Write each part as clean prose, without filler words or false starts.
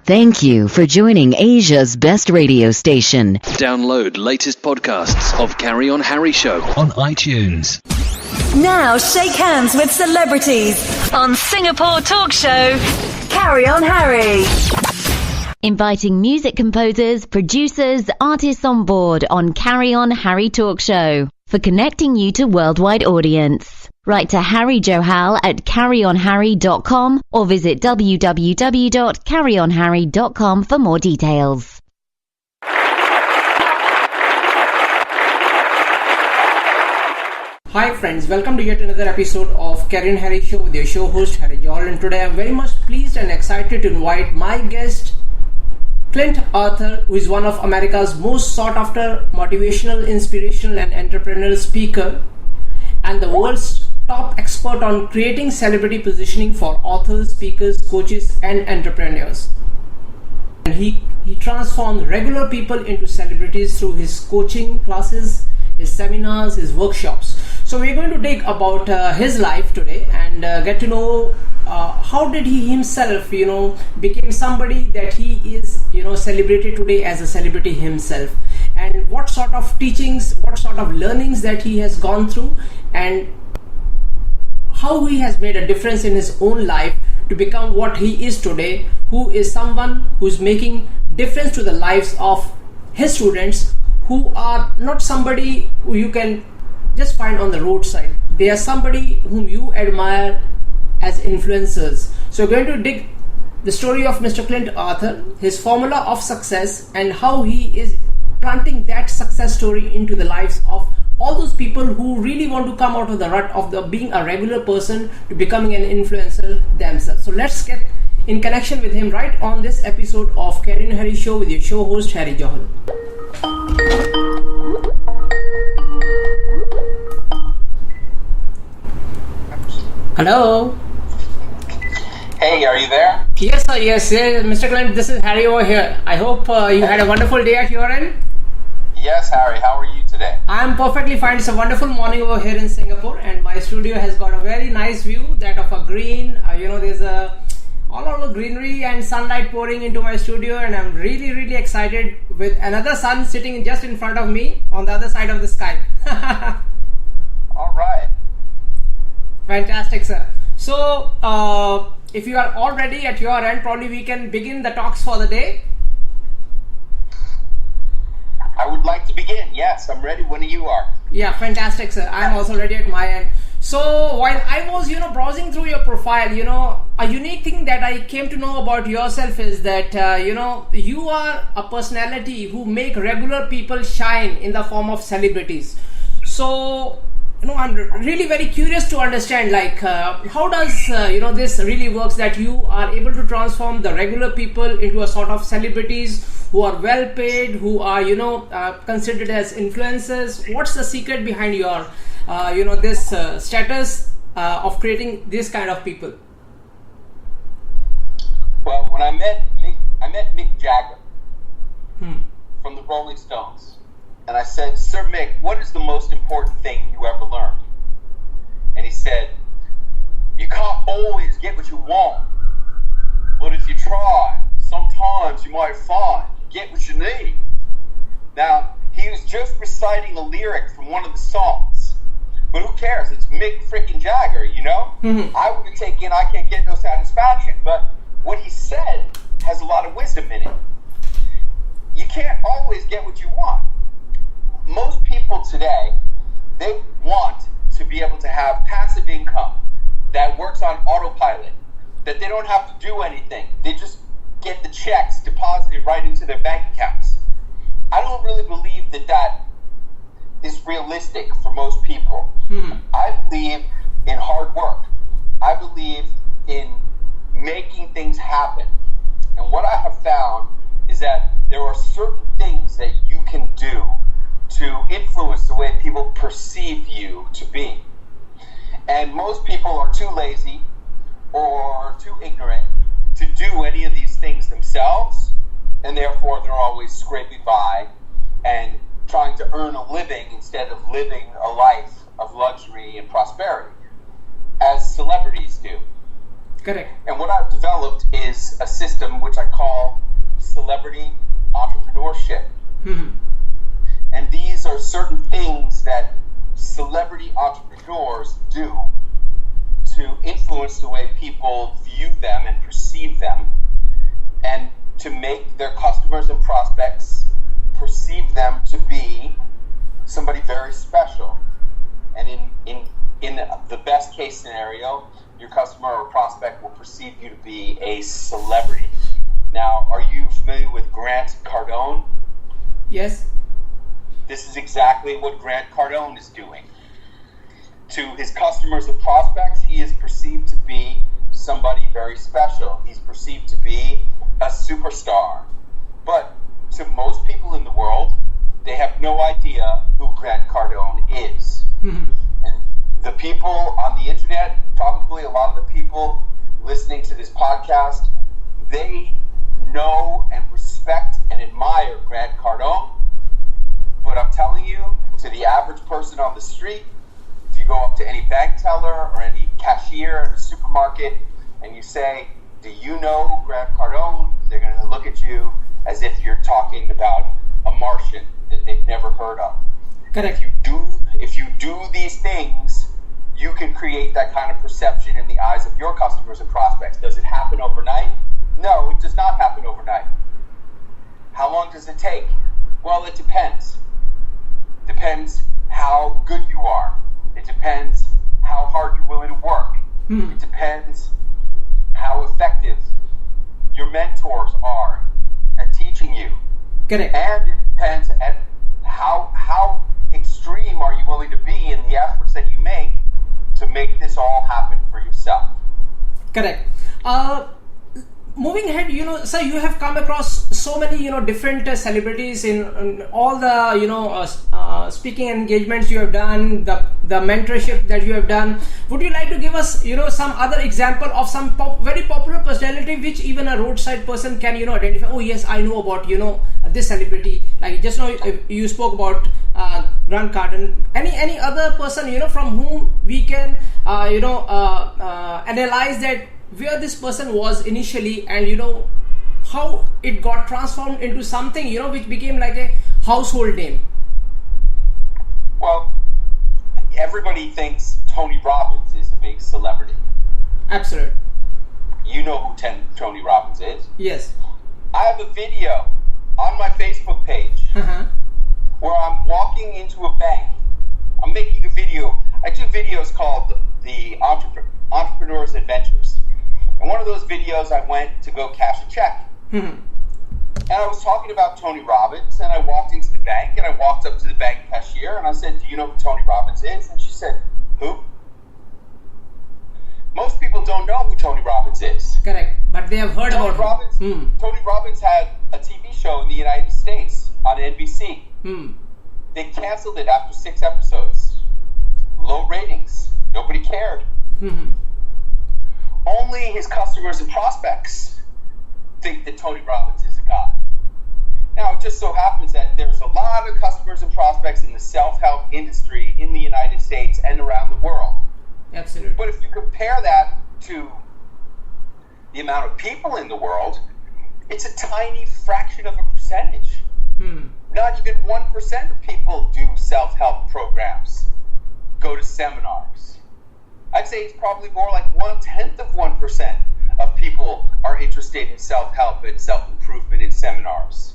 Thank you for joining Asia's best radio station. Download latest podcasts of Carry On Harry Show on iTunes. Now shake hands with celebrities on Singapore talk show Carry On Harry. Inviting music composers, producers, artists on board on Carry On Harry Talk Show for connecting you to worldwide audience. Write to Harry Johal at carryonharry.com or visit www.carryonharry.com for more details. Hi friends, welcome to yet another episode of Carry On Harry Show with your show host Harry Johal, and today I'm very much pleased and excited to invite my guest CLINT ARTHUR, who is one of America's most sought after motivational, inspirational and entrepreneurial speaker and the world's top expert on creating celebrity positioning for authors, speakers, coaches and entrepreneurs. And he transforms regular people into celebrities through his coaching classes, his seminars, his workshops. So we're going to dig about his life today and get to know how did he himself, became somebody that he is, celebrated today as a celebrity himself, and what sort of teachings, what sort of learnings that he has gone through, and how he has made a difference in his own life to become what he is today, who is someone who's making difference to the lives of his students, who are not somebody who you can just find on the roadside. They are somebody whom you admire as influencers. So we're going to dig the story of Mr. CLINT ARTHUR, his formula of success, and how he is planting that success story into the lives of all those people who really want to come out of the rut of being a regular person to becoming an influencer themselves. So let's get in connection with him right on this episode of Carry On Harry Show with your show host Harry Johal. Hello. Hey, are you there? Yes, sir. Yes, Mr. CLINT. This is Harry over here. I hope you had a wonderful day at your end. Yes, Harry. How are you today? I'm perfectly fine. It's a wonderful morning over here in Singapore, and my studio has got a very nice view, that of a green. There's all over greenery and sunlight pouring into my studio, and I'm really, really excited with another sun sitting just in front of me on the other side of the sky. All right. Fantastic, sir. So, if you are all ready at your end, probably we can begin the talks for the day. I would like to begin. Yes, I'm ready when you are. Yeah, fantastic, sir. I'm also ready at my end. So, while I was, browsing through your profile, a unique thing that I came to know about yourself is that, you are a personality who make regular people shine in the form of celebrities. So, I'm really very curious to understand, how does, this really works, that you are able to transform the regular people into a sort of celebrities who are well paid, who are, considered as influencers. What's the secret behind your, this status of creating this kind of people? Well, when I met Mick Jagger from the Rolling Stones. And I said, Sir Mick, what is the most important thing you ever learned? And he said, you can't always get what you want. But if you try, sometimes you might find you get what you need. Now, he was just reciting a lyric from one of the songs. But who cares? It's Mick freaking Jagger, Mm-hmm. I would have taken I can't get no satisfaction. But what he said has a lot of wisdom in it. You can't always get what you want. Most people today, they want to be able to have passive income that works on autopilot, that they don't have to do anything. They just get the checks deposited right into their bank accounts. I don't really believe that is realistic for most people. I believe in hard work. I believe in making things happen. And what I have found is that there are certain things that you can do to influence the way people perceive you to be. And most people are too lazy or too ignorant to do any of these things themselves, and therefore they're always scraping by and trying to earn a living instead of living a life of luxury and prosperity, as celebrities do. Correct. And what I've developed is a system which I call celebrity entrepreneurship. And these are certain things that celebrity entrepreneurs do to influence the way people view them and perceive them, and to make their customers and prospects perceive them to be somebody very special. And in the best case scenario, your customer or prospect will perceive you to be a celebrity. Now, are you familiar with Grant Cardone? Yes. This is exactly what Grant Cardone is doing. To his customers and prospects, he is perceived to be somebody very special. He's perceived to be a superstar. But to most people in the world, they have no idea who Grant Cardone is. And the people on the internet, probably a lot of the people listening to this podcast, they know and respect and admire Grant Cardone. But I'm telling you, to the average person on the street, if you go up to any bank teller or any cashier at a supermarket and you say, do you know Grant Cardone? They're going to look at you as if you're talking about a Martian that they've never heard of. Correct. If you do these things, you can create that kind of perception in the eyes of your customers and prospects. Does it happen overnight? No, it does not happen overnight. How long does it take? Well, it depends. Depends how good you are. It depends how hard you're willing to work. It depends how effective your mentors are at teaching you. Correct. And it depends at how extreme are you willing to be in the efforts that you make this all happen for yourself. Correct. Moving ahead, sir, you have come across so many, different celebrities in all the, speaking engagements you have done, the mentorship that you have done. Would you like to give us, some other example of some very popular personality which even a roadside person can, identify? Oh yes, I know about, this celebrity. Like just now you spoke about Grant Cardone. Any other person, from whom we can, analyze that where this person was initially and how it got transformed into something which became like a household name. Well, everybody thinks Tony Robbins is a big celebrity. Absolutely. You know who Tony Robbins is? Yes. I have a video on my Facebook page where I'm walking into a bank. I'm making a video. I do videos called the Entrepreneur's Adventures. In one of those videos, I went to go cash a check. And I was talking about Tony Robbins, and I walked into the bank, and I walked up to the bank cashier, and I said, do you know who Tony Robbins is? And she said, who? Most people don't know who Tony Robbins is. Correct, but they have heard about Robbins. Tony Robbins had a TV show in the United States on NBC. They canceled it after 6 episodes. Low ratings. Nobody cared. Only his customers and prospects think that Tony Robbins is a god. Now, it just so happens that there's a lot of customers and prospects in the self-help industry in the United States and around the world. Absolutely. But if you compare that to the amount of people in the world, it's a tiny fraction of a percentage. Not even 1% of people do self-help programs, go to seminars. I'd say it's probably more like 1/10 of 1% of people are interested in self-help and self-improvement in seminars.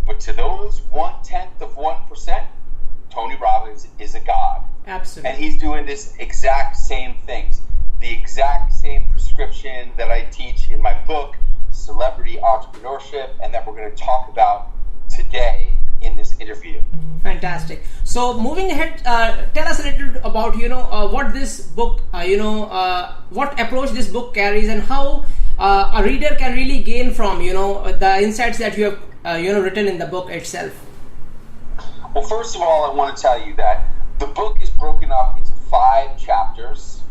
But to those 1/10 of 1%, Tony Robbins is a god. Absolutely. And he's doing this exact same things. The exact same prescription that I teach in my book, Celebrity Entrepreneurship, and that we're going to talk about today in this interview. Fantastic. So moving ahead, tell us a little about what this book, what approach this book carries, and how a reader can really gain from the insights that you have written in the book itself. Well, first of all, I want to tell you that the book is broken up into 5 chapters,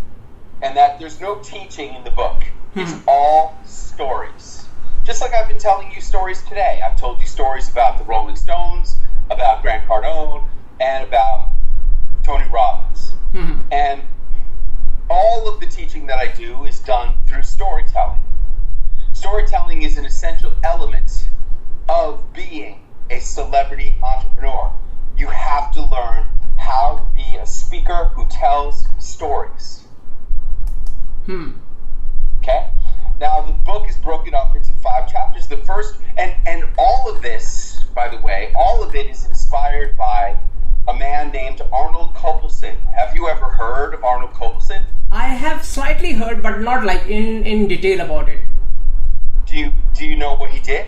and that there's no teaching in the book. It's all stories. Just like I've been telling you stories today. I've told you stories about the Rolling Stones, about Grant Cardone, and about Tony Robbins. And all of the teaching that I do is done through storytelling. Storytelling is an essential element of being a celebrity entrepreneur. You have to learn how to be a speaker who tells stories. Okay? Now, the book is broken up into 5 chapters. The first, and all of this, by the way, all of it is inspired by a man named Arnold Kopelson. Have you ever heard of Arnold Kopelson? I have slightly heard, but not like in detail about it. Do you know what he did?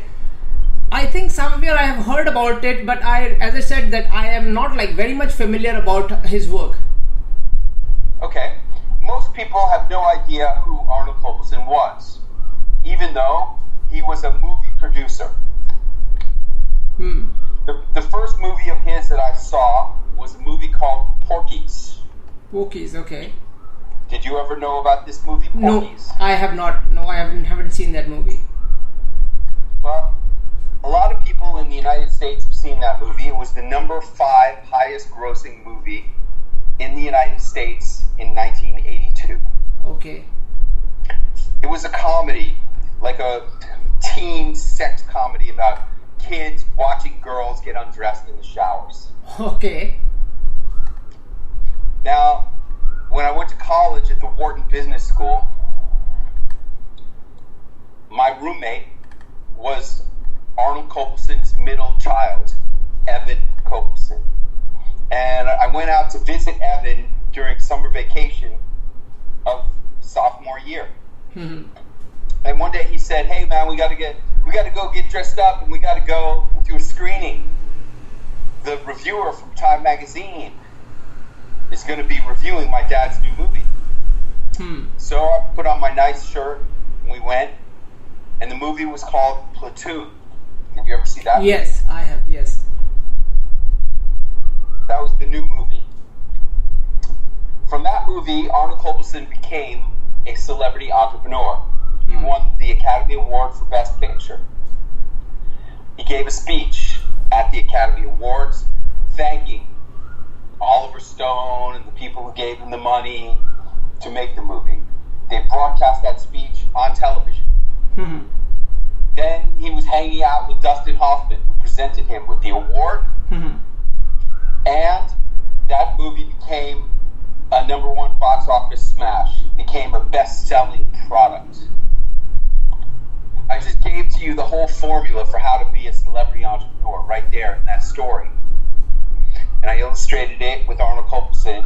I think somewhere I have heard about it, but as I said, that I am not like very much familiar about his work. Okay. Most people have no idea who Arnold Kopelson was, even though he was a movie producer. The first movie of his that I saw was a movie called Porky's. Porky's, okay. Did you ever know about this movie, Porky's? No, I have not. No, I haven't seen that movie. Well, a lot of people in the United States have seen that movie. It was the number 5 highest grossing movie in the United States in 1982. Okay. It was a comedy, like a teen sex comedy about kids watching girls get undressed in the showers. Okay. Now, when I went to college at the Wharton Business School, my roommate was Arnold Kopelson's middle child, Evan Kopelson. And I went out to visit Evan during summer vacation of sophomore year. And one day he said, "Hey man, we got to go get dressed up and we got to go to a screening. The reviewer from Time Magazine is going to be reviewing my dad's new movie." So I put on my nice shirt and we went, and the movie was called Platoon. Did you ever see that? Yes, I have, yes. That was the new movie. From that movie, Arnold Kopelson became a celebrity entrepreneur. He won the Academy Award for Best Picture. He gave a speech at the Academy Awards thanking Oliver Stone and the people who gave him the money to make the movie. They broadcast that speech on television. Then he was hanging out with Dustin Hoffman, who presented him with the award. And that movie became a #1 box office smash. It became a best-selling product. I just gave to you the whole formula for how to be a celebrity entrepreneur right there in that story. And I illustrated it with Arnold Kopelson.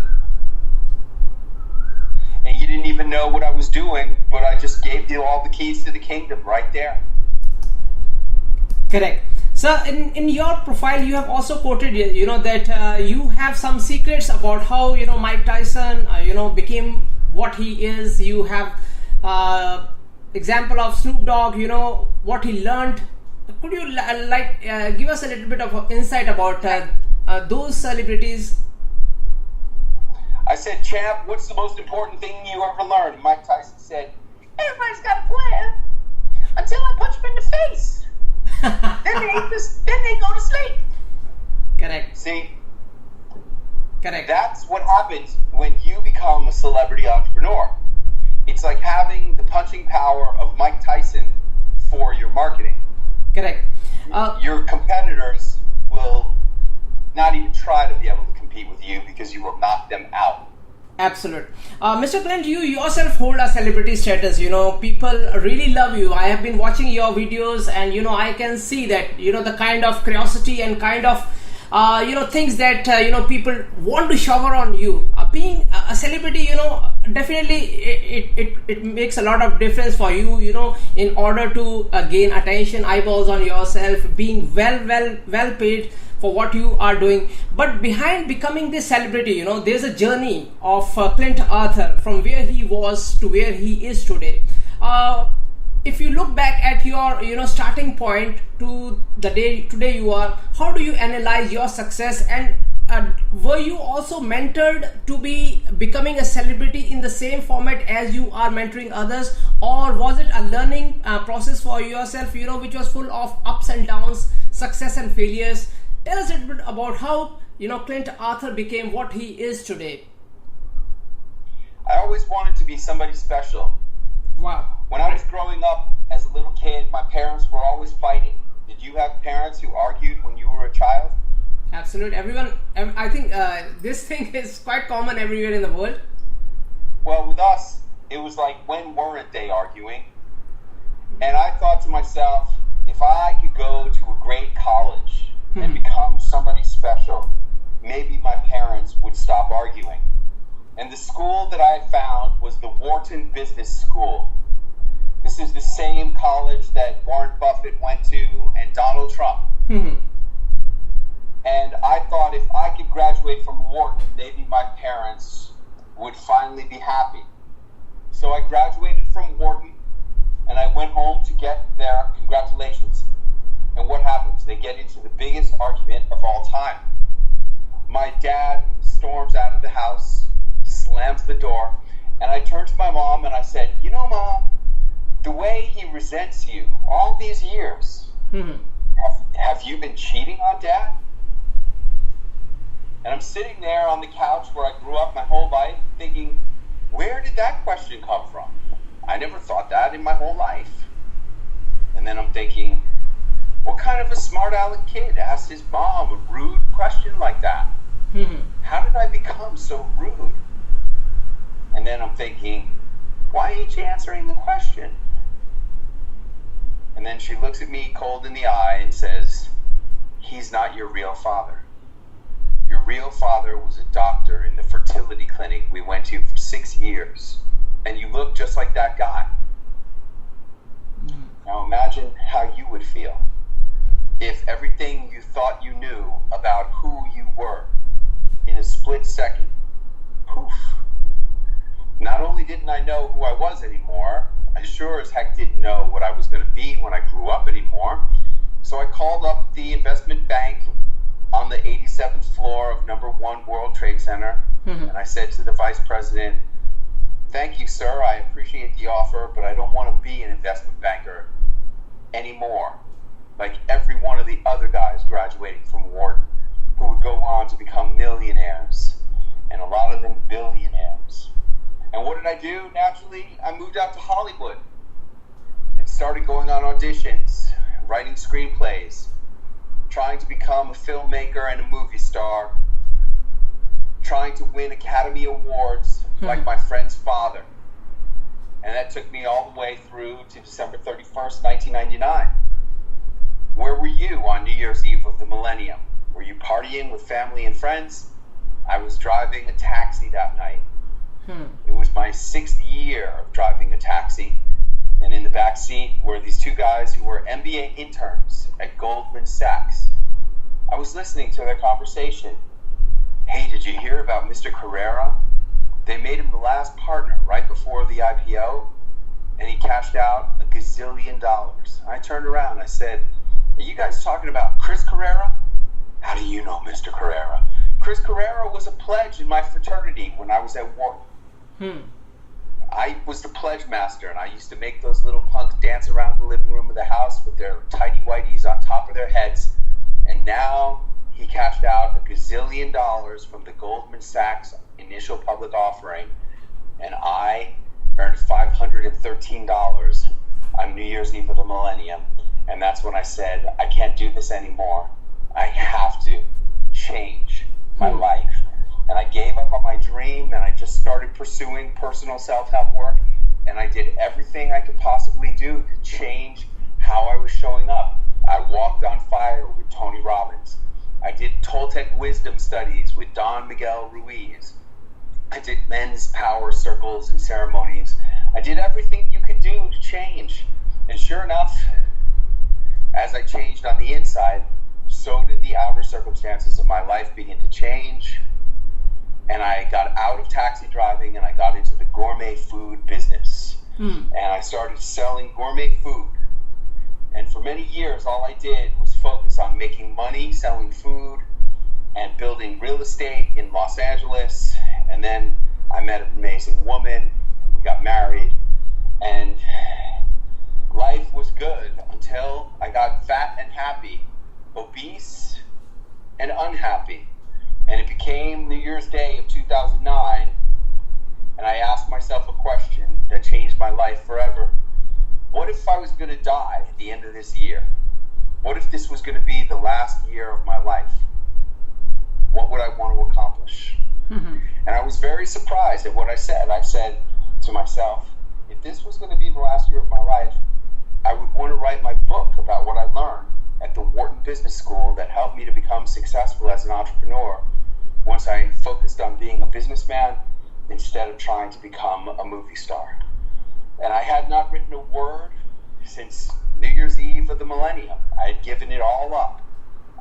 And you didn't even know what I was doing, but I just gave you all the keys to the kingdom right there. Correct. So in your profile, you have also quoted, that you have some secrets about how, Mike Tyson, became what he is. You have example of Snoop Dogg, what he learned. Could you give us a little bit of insight about those celebrities? I said, "Champ, what's the most important thing you ever learned?" Mike Tyson said, "Everybody's got a plan until I punch them in the face. then they go to sleep." Correct. See? Correct. That's what happens when you become a celebrity entrepreneur. It's like having the punching power of Mike Tyson for your marketing. Correct. Your competitors will not even try to be able to compete with you because you will knock them out. Absolute. Mr. Clint, you yourself hold a celebrity status. People really love you. I have been watching your videos, and I can see that the kind of curiosity and kind of things that people want to shower on you. Being a celebrity, definitely it makes a lot of difference for you. In order to gain attention, eyeballs on yourself, being well paid for what you are doing. But behind becoming this celebrity, there's a journey of Clint Arthur from where he was to where he is today. If you look back at your starting point to the day today you are, how do you analyze your success? And were you also mentored to be becoming a celebrity in the same format as you are mentoring others, or was it a learning process for yourself, which was full of ups and downs, success and failures? Tell us a little bit about how Clint Arthur became what he is today. I always wanted to be somebody special. Wow. When I was growing up as a little kid, my parents were always fighting. Did you have parents who argued when you were a child? Absolutely. Everyone, I think this thing is quite common everywhere in the world. Well, with us, it was like, when weren't they arguing? And I thought to myself, if I could go to a great college and become somebody special, maybe my parents would stop arguing. And the school that I found was the Wharton Business School. This is the same college that Warren Buffett went to and Donald Trump. And I thought if I could graduate from Wharton, maybe my parents would finally be happy. So I graduated from Wharton, and I went home to get their congratulations. And what happens? They get into the biggest argument of all time. My dad storms out of the house, slams the door, and I turned to my mom and I said, you know, Mom, the way he resents you all these years, have you been cheating on Dad? And I'm sitting there on the couch where I grew up my whole life thinking, where did that question come from? I never thought that in my whole life. And then I'm thinking, what kind of a smart aleck kid asked his mom a rude question like that? How did I become so rude? And then I'm thinking, why ain't she answering the question? And then she looks at me cold in the eye and says, he's not your real father. Your real father was a doctor in the fertility clinic we went to for 6 years. And you look just like that guy. Now imagine how you would feel if everything you thought you knew about who you were in a split second, poof. Not only didn't I know who I was anymore, I sure as heck didn't know what I was going to be when I grew up anymore. So I called up the investment bank on the 87th floor of number 1 World Trade Center, and I said to the vice president, thank you, sir, I appreciate the offer, but I don't want to be an investment banker anymore, like every one of the other guys graduating from Wharton who would go on to become millionaires, and a lot of them billionaires. And what did I do? Naturally, I moved out to Hollywood and started going on auditions, writing screenplays, trying to become a filmmaker and a movie star, trying to win Academy Awards like my friend's father. And that took me all the way through to December 31st, 1999. Where were you on New Year's Eve of the millennium? Were you partying with family and friends? I was driving a taxi that night. It was my 6th year of driving a taxi, and in the back seat were these 2 guys who were MBA interns at Goldman Sachs. I was listening to their conversation. Hey, did you hear about Mr. Carrera? They made him the last partner right before the IPO, and he cashed out $1 gazillion. I turned around and I said, are you guys talking about Chris Carrera? How do you know Mr. Carrera? Chris Carrera was a pledge in my fraternity when I was at Wharton. I was the pledge master, and I used to make those little punks dance around the living room of the house with their tighty whities on top of their heads. And now he cashed out $1 gazillion from the Goldman Sachs initial public offering, and I earned $513 on New Year's Eve of the millennium. And that's when I said, I can't do this anymore. I have to change my life. And I gave up on my dream, and I just started pursuing personal self-help work, and I did everything I could possibly do to change how I was showing up. I walked on fire with Tony Robbins. I did Toltec wisdom studies with Don Miguel Ruiz. I did men's power circles and ceremonies. I did everything you could do to change. And sure enough, as I changed on the inside, so did the outer circumstances of my life begin to change. And I got out of taxi driving and I got into the gourmet food business. And I started selling gourmet food. And for many years, all I did was focus on making money, selling food, and building real estate in Los Angeles. And then I met an amazing woman. We got married. And life was good until I got fat and happy, obese and unhappy. And it became New Year's Day of 2009, and I asked myself a question that changed my life forever. What if I was going to die at the end of this year? What if this was going to be the last year of my life? What would I want to accomplish? Mm-hmm. And I was very surprised at what I said. I said to myself, if this was going to be the last year of my life, I would want to write my book about what I learned at the Wharton Business School that helped me to become successful as an entrepreneur once I focused on being a businessman instead of trying to become a movie star. And I had not written a word since New Year's Eve of the millennium. I had given it all up.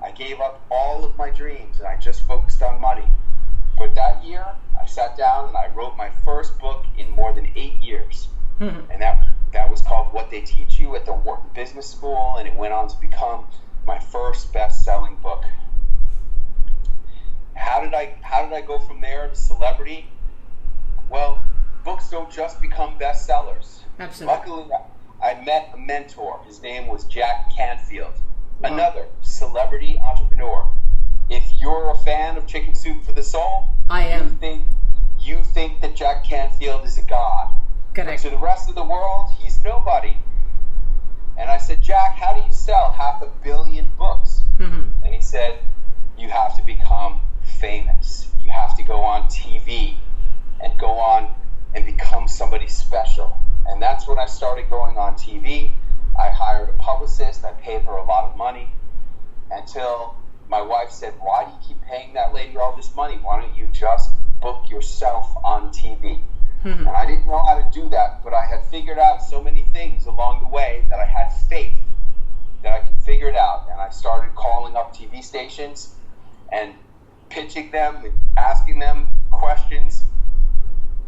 I gave up all of my dreams and I just focused on money. But that year, I sat down and I wrote my first book in more than 8 years. Mm-hmm. And that was called What They Teach You at the Wharton Business School, and it went on to become my first best-selling book. How did I go from there to celebrity? Well, books don't just become bestsellers. Absolutely. Luckily, I met a mentor. His name was Jack Canfield, another celebrity entrepreneur. If you're a fan of Chicken Soup for the Soul, I am. You think that Jack Canfield is a god. Correct. But to the rest of the world, he's nobody. And I said, Jack, how do you sell 500 million books? Mm-hmm. And he said, you have to become famous. You have to go on TV and go on and become somebody special. And that's when I started going on TV. I hired a publicist. I paid her a lot of money until my wife said, why do you keep paying that lady all this money? Why don't you just book yourself on TV? Mm-hmm. And I didn't know how to do that, but I had figured out so many things along the way that I had faith that I could figure it out. And I started calling up TV stations and pitching them and asking them questions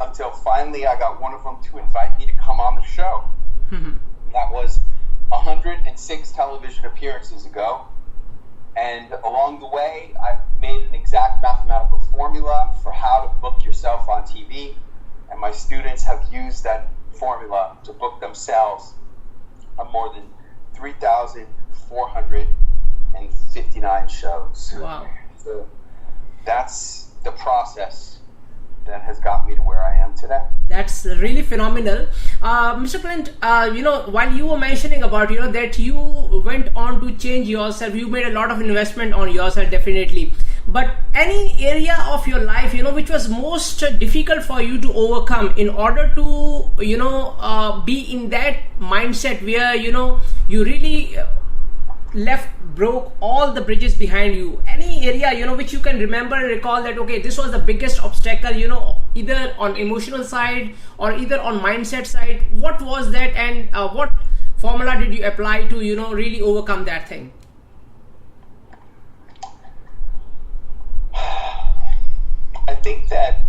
until finally I got one of them to invite me to come on the show. Mm-hmm. That was 106 television appearances ago. And along the way, I made an exact mathematical formula for how to book yourself on TV. And my students have used that formula to book themselves on more than 3,459 shows. Wow. So that's the process that has got me to where I am today. That's really phenomenal. Mr. Clint, while you were mentioning about, that you went on to change yourself, you made a lot of investment on yourself, definitely. But any area of your life, which was most difficult for you to overcome in order to, be in that mindset where, you really broke all the bridges behind you. Any area, which you can remember and recall that, okay, this was the biggest obstacle, either on emotional side or either on mindset side. What was that, and what formula did you apply to, really overcome that thing? I think that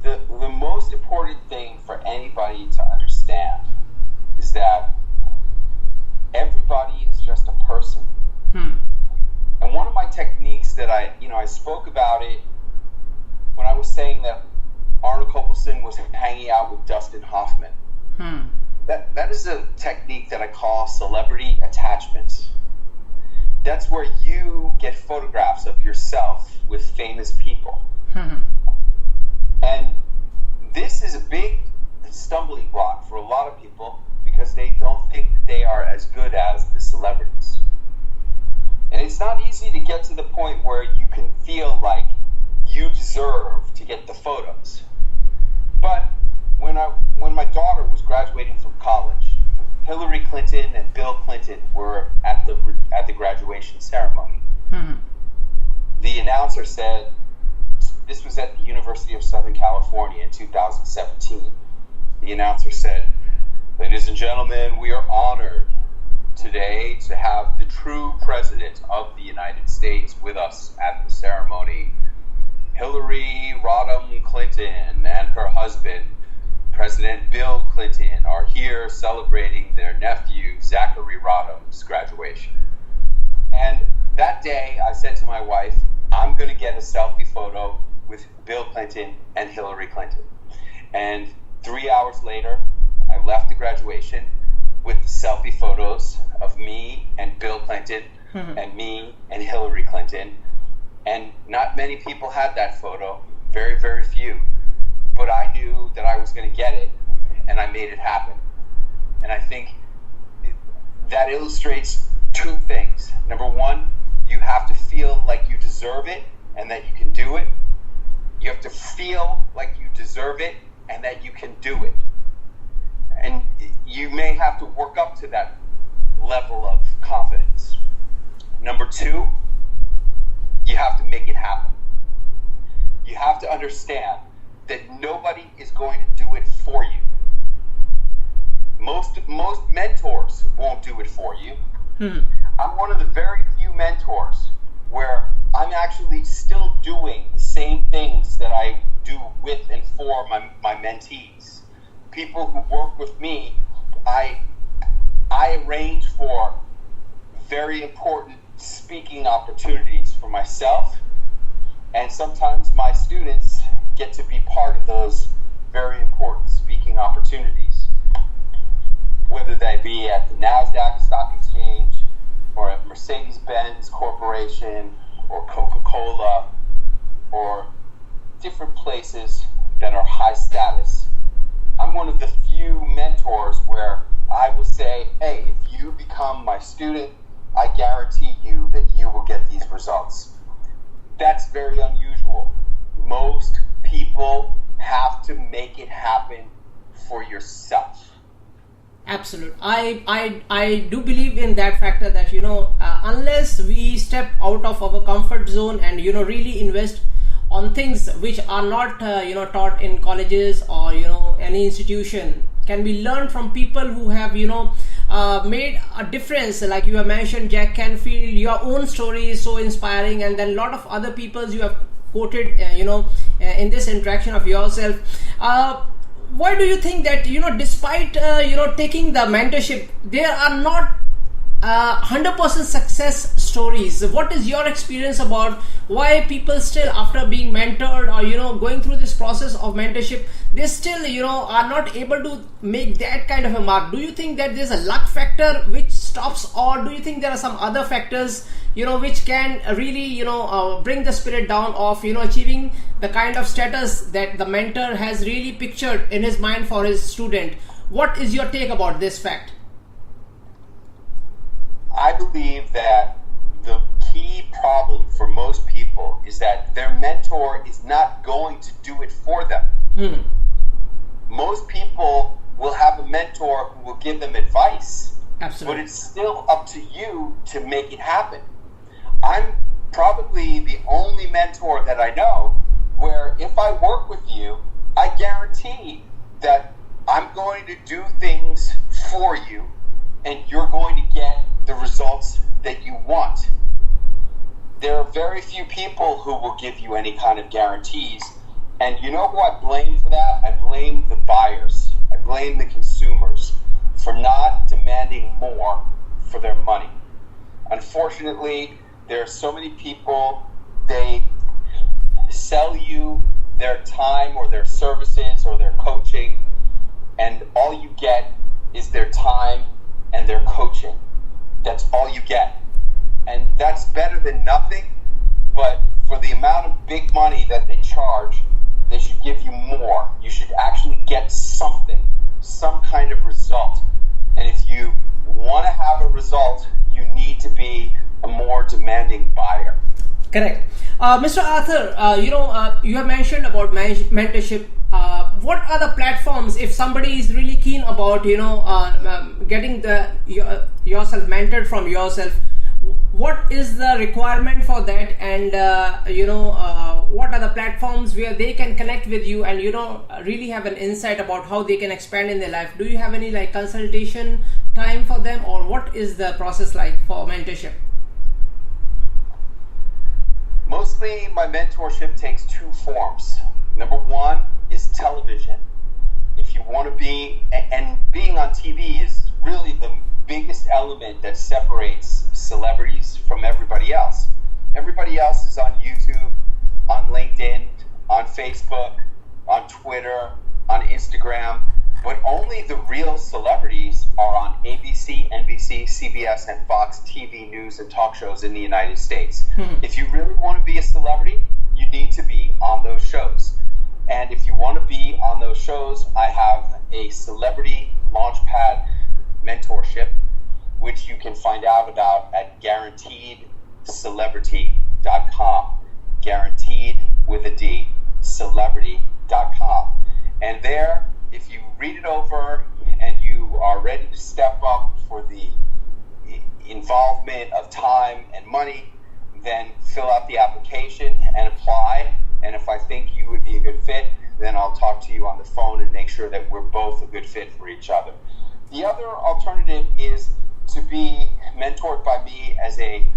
the most important thing for anybody to understand is that everybody is just a person. And one of my techniques that I spoke about it when I was saying that Arnold Kopelson was hanging out with Dustin Hoffman. That is a technique that I call celebrity attachments. That's where you get photographs of yourself with famous people. And this is a big stumbling block for a lot of people because they don't think that they are as good as the celebrities. And it's not easy to get to the point where you can feel like you deserve to get the photos. But when my daughter was graduating from college, Hillary Clinton and Bill Clinton were at the graduation ceremony. The announcer said, this was at the University of Southern California in 2017. The announcer said, ladies and gentlemen, we are honored today to have the true president of the United States with us at the ceremony. Hillary Rodham Clinton and her husband, President Bill Clinton, are here celebrating their nephew, Zachary Rodham's graduation. And that day, I said to my wife, I'm going to get a selfie photo with Bill Clinton and Hillary Clinton. And 3 hours later, I left the graduation with the selfie photos of me and Bill Clinton and me and Hillary Clinton. And not many people had that photo, very, very few. but I knew that I was going to get it, and I made it happen. And I think that illustrates two things. Number one, you have to feel like you deserve it and that you can do it. You have to feel like you deserve it and that you can do it. And you may have to work up to that level of confidence. Number two, you have to make it happen. You have to understand that nobody is going to do it for you. Most mentors won't do it for you. I'm one of the very few mentors where I'm actually still doing the same things that I do with and for my mentees. People who work with me, I arrange for very important speaking opportunities for myself, and sometimes my students get to be part of those very important speaking opportunities, whether they be at the NASDAQ Stock Exchange or at Mercedes-Benz Corporation or Coca-Cola or different places that are high status. I'm one of the few mentors where I will say, hey, if you become my student, I guarantee you that you will get these results. That's very unusual. Most people have to make it happen for yourself. Absolutely. I do believe in that factor that, unless we step out of our comfort zone and, really invest on things which are not, taught in colleges or, any institution, can be learned from people who have, made a difference. Like you have mentioned, Jack Canfield, your own story is so inspiring, and then a lot of other people's you have quoted, in this interaction of yourself. Why do you think that, despite, taking the mentorship, there are not 100% success stories? What is your experience about why people still, after being mentored or, going through this process of mentorship, they still, are not able to make that kind of a mark? Do you think that there's a luck factor which stops, or do you think there are some other factors, which can really, bring the spirit down of, achieving the kind of status that the mentor has really pictured in his mind for his student? What is your take about this fact? I believe that the key problem for most people is that their mentor is not going to do it for them. Most people will have a mentor who will give them advice. Absolutely. But it's still up to you to make it happen. I'm probably the only mentor that I know where if I work with you, I guarantee that I'm going to do things for you and you're going to get the results that you want. There are very few people who will give you any kind of guarantees. And you know who I blame for that? I blame the buyers. I blame the consumers for not demanding more for their money. Unfortunately, there are so many people, they sell you their time or their services or their coaching, and all you get is their time and their coaching. That's all you get. And that's better than nothing, but for the amount of big money that they charge, they should give you more. You should actually get something, some kind of result. And if you want to have a result, you need to be a more demanding buyer. Correct. Mr. Arthur, you have mentioned about mentorship. What are the platforms, if somebody is really keen about, getting yourself mentored from yourself, what is the requirement for that? And, what are the platforms where they can connect with you and, really have an insight about how they can expand in their life? Do you have any consultation time for them, or what is the process like for mentorship? Mostly my mentorship takes two forms. Number one is television. If you want to be, and being on TV is really the biggest element that separates celebrities from everybody else. Everybody else is on YouTube, on LinkedIn, on Facebook, on Twitter, on Instagram, but only the real celebrities are on ABC, NBC, CBS, and Fox TV news and talk shows in the United States. If you really want to be a celebrity, you need to be on those shows. And if you want to be on those shows, I have a celebrity launchpad mentorship, which you can find out about at guaranteedcelebrity.com. Guaranteed with a D, celebrity.com. And there, if you read it over and you are ready to step up for the involvement of time and money, then fill out the application and apply. And if I think you would be a good fit, then I'll talk to you on the phone and make sure that we're both a good fit for each other. The other alternative is to be mentored by me as a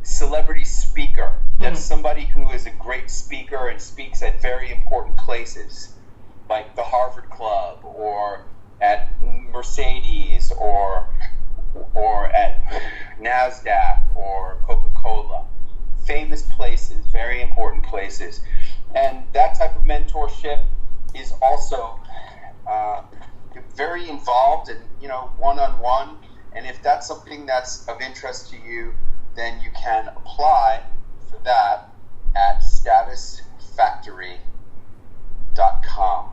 celebrity speaker. That's somebody who is a great speaker and speaks at very important places, like the Harvard Club or at Mercedes or at NASDAQ or Coca-Cola. Famous places, very important places. And that type of mentorship is also very involved and, one-on-one. And if that's something that's of interest to you, then you can apply for that at statusfactory.com.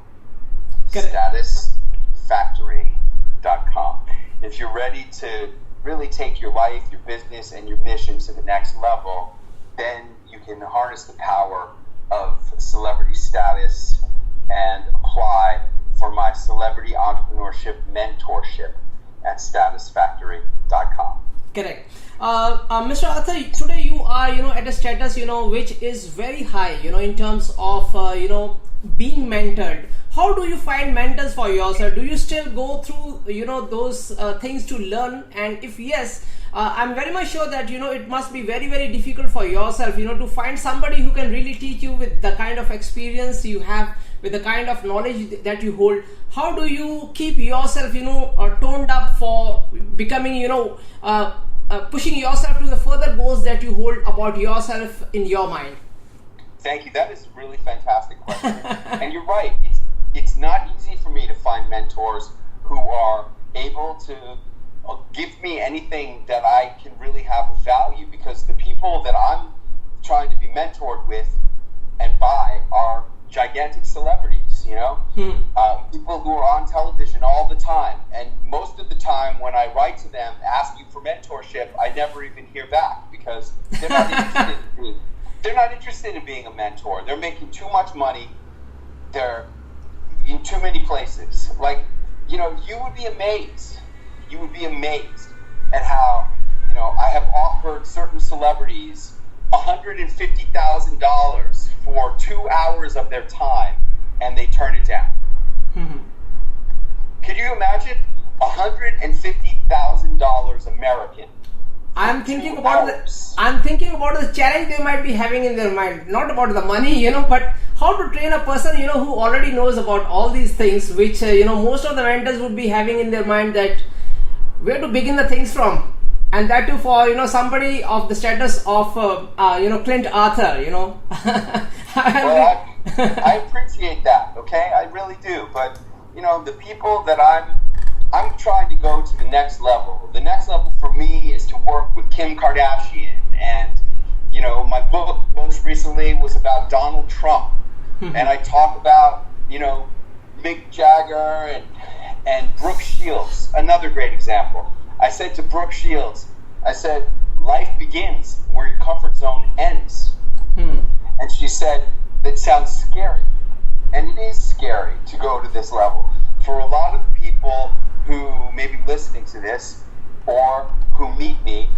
Statusfactory.com. If you're ready to really take your life, your business, and your mission to the next level, then you can harness the power of celebrity status and apply for my celebrity entrepreneurship mentorship at statusfactory.com. Correct. Mr. Arthur, today you are, at a status, which is very high, in terms of, being mentored. How do you find mentors for yourself? Do you still go through, those things to learn? And if yes, I'm very much sure that, it must be very, very difficult for yourself, to find somebody who can really teach you with the kind of experience you have, with the kind of knowledge that you hold. How do you keep yourself, toned up for becoming, pushing yourself to the further goals that you hold about yourself in your mind? Thank you. That is a really fantastic question. And you're right. It's not easy for me to find mentors who are able to give me anything that I can really have of value, because the people that I'm trying to be mentored with and by are gigantic celebrities, people who are on television all the time. And most of the time when I write to them asking for mentorship, I never even hear back, because they're not interested in being a mentor. They're making too much money. They're in too many places. Like, you would be amazed. You would be amazed at how, I have offered certain celebrities $150,000 for 2 hours of their time, and they turn it down. Could you imagine $150,000 American? I'm thinking about the challenge they might be having in their mind, not about the money, but how to train a person, who already knows about all these things, which, most of the mentors would be having in their mind, that where to begin the things from. And that too for, somebody of the status of, CLINT ARTHUR, Well, I appreciate that, okay? I really do. But, the people that I'm trying to go to the next level. The next level for me is to work with Kim Kardashian. And, my book most recently was about Donald Trump. And I talk about, Mick Jagger and Brooke Shields, another great example. I said to Brooke Shields, life begins where your comfort zone ends. And she said, that sounds scary. And it is scary to go to this level. For a lot of people who may be listening to this or who meet me,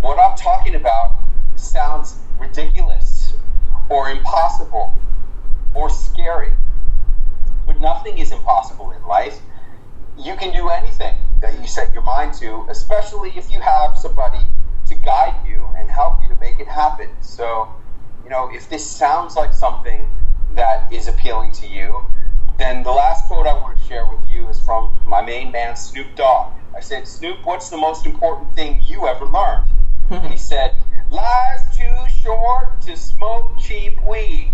what I'm talking about sounds ridiculous or impossible or scary. But nothing is impossible in life. You can do anything that you set your mind to, especially if you have somebody to guide you and help you to make it happen. So, if this sounds like something that is appealing to you, then the last quote I want to share with you is from my main man, Snoop Dogg. I said, Snoop, what's the most important thing you ever learned? And he said, life's too short to smoke cheap weed.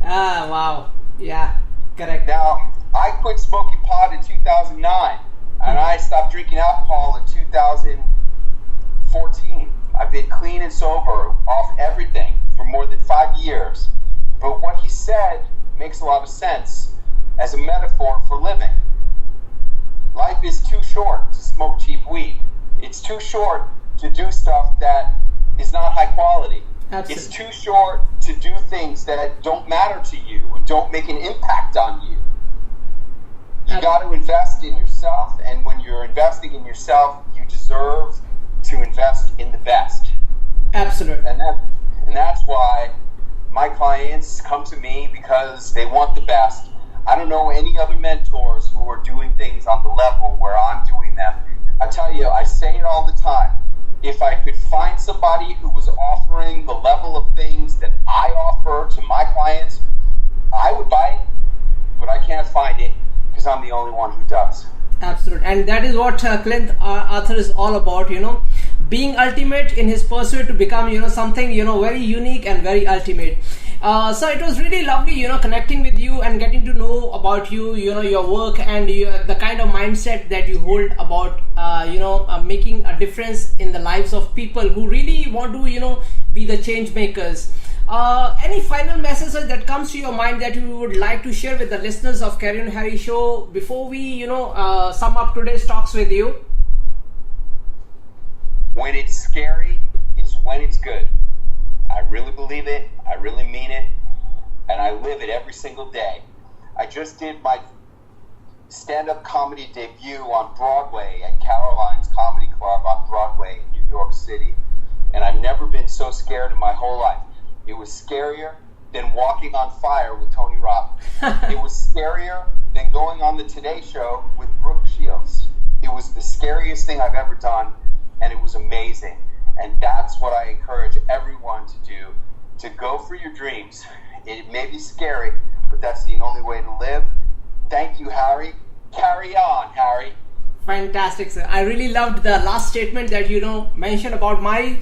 Wow. Yeah, correct. Now, I quit smoking pot in 2009, and I stopped drinking alcohol in 2014. I've been clean and sober off everything for more than 5 years. But what he said makes a lot of sense as a metaphor for living. Life is too short to smoke cheap weed. It's too short to do stuff that is not high quality. Absolutely. It's too short to do things that don't matter to you and don't make an impact on you. You got to invest in yourself, and when you're investing in yourself, you deserve to invest in the best. Absolutely. And that's why my clients come to me, because they want the best. I don't know any other mentors who are doing things on the level where I'm doing them. I tell you, I say it all the time. If I could find somebody who was offering the level of things that I offer to my clients, I would buy it, but I can't find it because I'm the only one who does. Absolutely. And that is what CLINT ARTHUR is all about, being ultimate in his pursuit to become, something, very unique and very ultimate. So it was really lovely, connecting with you and getting to know about you, your work and the kind of mindset that you hold about, making a difference in the lives of people who really want to, be the change makers. Any final messages that comes to your mind that you would like to share with the listeners of Carry On Harry Show before we, sum up today's talks with you? When it's scary is when it's good. I really believe it. I really mean it. And I live it every single day. I just did my stand-up comedy debut on Broadway at Caroline's Comedy Club on Broadway in New York City. And I've never been so scared in my whole life. It was scarier than walking on fire with Tony Robbins. It was scarier than going on the Today Show with Brooke Shields. It was the scariest thing I've ever done, and it was amazing. And that's what I encourage everyone to do, to go for your dreams. It may be scary, but that's the only way to live. Thank you, Harry. Carry on, Harry. Fantastic, sir. I really loved the last statement that mentioned about my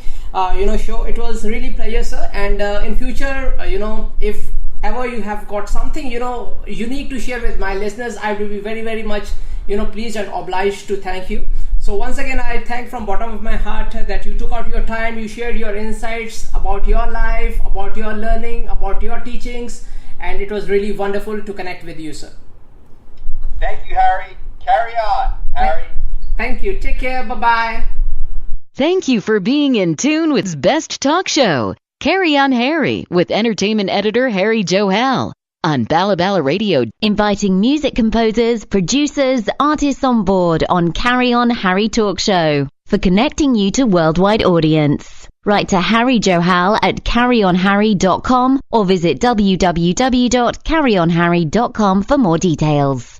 show. It was really pleasure, sir. And in future, if ever you have got something unique to share with my listeners, I will be very, very much pleased and obliged to thank you. So once again, I thank from bottom of my heart that you took out your time, you shared your insights about your life, about your learning, about your teachings, and it was really wonderful to connect with you, sir. Thank you, Harry. Carry on, Harry. Thank you. Take care. Bye-bye. Thank you for being in tune with Best Talk Show, Carry On Harry, with entertainment editor Harry Johal. On Bala Bala Radio, inviting music composers, producers, artists on board on Carry On Harry Talk Show for connecting you to worldwide audience. Write to Harry Johal at carryonharry.com or visit www.carryonharry.com for more details.